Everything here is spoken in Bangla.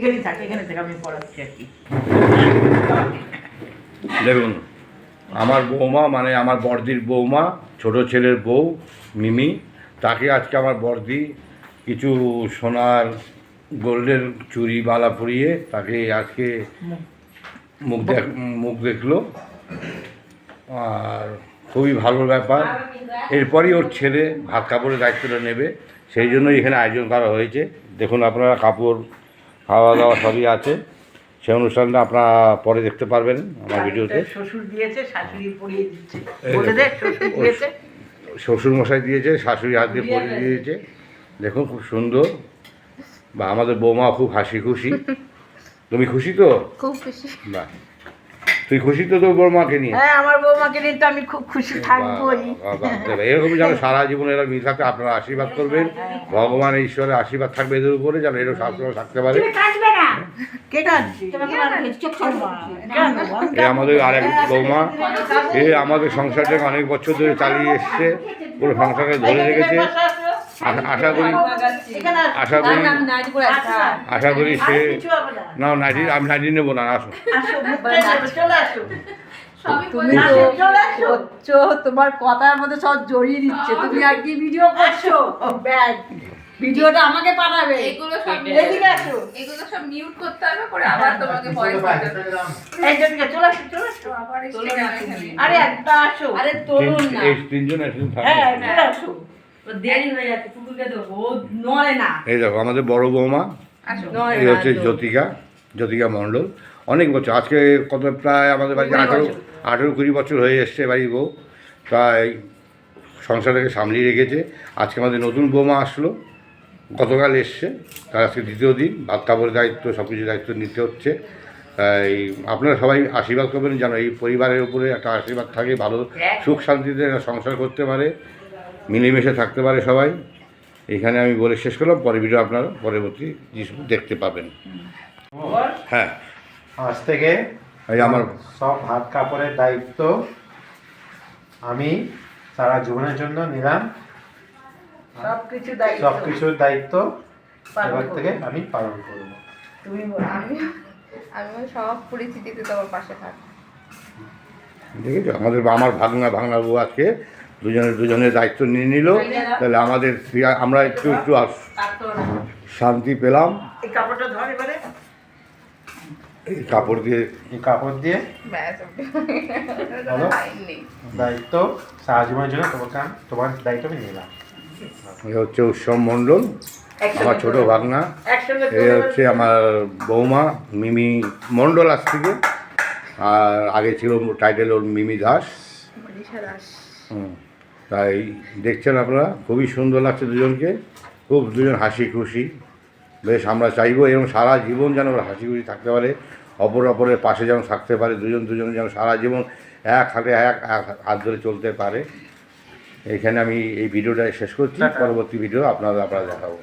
এখানেই থাকে, এখানে থেকে আমি পড়াচ্ছি আর কি। দেখুন, আমার বৌমা মানে আমার বড়দির বৌমা, ছোট ছেলের বউ মিমি, তাকে আজকে আমার বড়দি কিছু সোনার গোল্ডের চুড়ি বালা পরিয়ে তাকে আজকে মুখ দেখলো। আর খুবই ভালো ব্যাপার। এরপরই ওর ছেলে ভাত কাপড়ের দায়িত্বটা নেবে, সেই জন্যই এখানে আয়োজন করা হয়েছে। দেখুন আপনারা, কাপড় খাওয়া দাওয়া সবই আছে। সেই অনুষ্ঠানটা আপনারা পরে দেখতে পারবেন আমার ভিডিওতে। শ্বশুর দিয়েছে, শাশুড়ি পরিয়ে দিচ্ছে। বলে দে, শ্বশুর দিয়েছে, শ্বশুর মশাই দিয়েছে, শাশুড়ি হাত দিয়ে পরিয়ে দিয়েছে। দেখুন খুব সুন্দর। বা আমাদের বৌমা খুব হাসি খুশি। তুমি খুশি তো? খুব খুশি। বাহ, তুই খুশি তো তোর বৌমাকে নিয়ে? হ্যাঁ, আমার বৌমাকে নিয়ে তো আমি খুব খুশি থাকবোই। এরকম যেন সারা জীবন এরা মিল থাকে, আপনারা আশীর্বাদ করবেন। ভগবান ঈশ্বরের আশীর্বাদ থাকবে এদের উপরে, যেন এরা সবসময় থাকতে পারে। এ আমাদের আরেক বৌমা, এ আমাদের সংসারটাকে অনেক বছর ধরে চালিয়ে এসছে, পুরো সংসারকে ধরে রেখেছে। আশা করি সে না নাইটি, আমি নাইটি নেবো না। আসো, তোমার কথার মধ্যে সব জড়িয়ে দিচ্ছে। তুমি আর কি ভিডিও করছো? ভিডিওটা আমাকে পাঠাবে। এগুলো সব মিউট করতে হবে, করে আবার তোমাকে ভয়েস দিতে হবে। আবার আরে একটা আসো, আরে তরুণ না, এই তিনজন একসাথে আসো, দেরি হয়ে যাচ্ছে, পুকুরকে দেবো, ও নড়ে না। এই দেখো আমাদের বড় বৌমা, এই হচ্ছে জ্যোতিকা মণ্ডল। অনেক বছর, আজকে কত প্রায় আমাদের বাড়িতে 18-20 বছর হয়ে এসছে বাড়ির বউ। তাই সংসারটাকে সামলিয়ে রেখেছে। আজকে আমাদের নতুন বৌমা আসলো, গতকাল এসছে, তার আজকে দ্বিতীয় দিন। ভাত কাপড়ের দায়িত্ব, সব কিছু দায়িত্ব নিতে হচ্ছে। তাই আপনারা সবাই আশীর্বাদ করবেন যেন এই পরিবারের উপরে একটা আশীর্বাদ থাকে, ভালো সুখ শান্তিতে সংসার করতে পারে, মিলেমিশে থাকতে পারে সবাই। এখানে আমি বলে শেষ করলাম। পরে ভিডিও আপনারা পরবর্তী দেখতে পাবেন। হ্যাঁ, আজ থেকে এই আমার সব ভাত কাপড়ের দায়িত্ব আমি সারা জীবনের জন্য নিলাম। সবকিছুর দায়িত্ব এবার থেকে আমি পালন করব। আমি সব পরিস্থিতিতে তোমার পাশে থাকবো। দেখেছো, আমার ভাগনা বউ আজকে দুজনের দায়িত্ব নিয়ে নিল। তাহলে আমাদের আমরা একটু শান্তি পেলাম। এই কাপড়টা ধর এবারে, এই কাপড় দিয়ে দায়িত্ব সারা জীবনের জন্য তোমার দায়িত্ব আমি নিলাম। এই হচ্ছে উৎসব মণ্ডল, আমার ছোট ভাগনা। এই হচ্ছে আমার বৌমা মিমি মণ্ডল আজ থেকে। আর আগে ছিল টাইটেল ওর মিমি দাস। তাই দেখছেন আপনারা, খুবই সুন্দর লাগছে দুজনকে, খুব দুজন হাসি খুশি। বেশ আমরা চাইবো এবং সারা জীবন যেন ওরা হাসি খুশি থাকতে পারে, অপরের পাশে যেন থাকতে পারে, দুজন যেন সারা জীবন এক হাত ধরে চলতে পারে। এখানে আমি এই ভিডিওটা শেষ করছি। পরবর্তী ভিডিও আপনারা দেখাবো।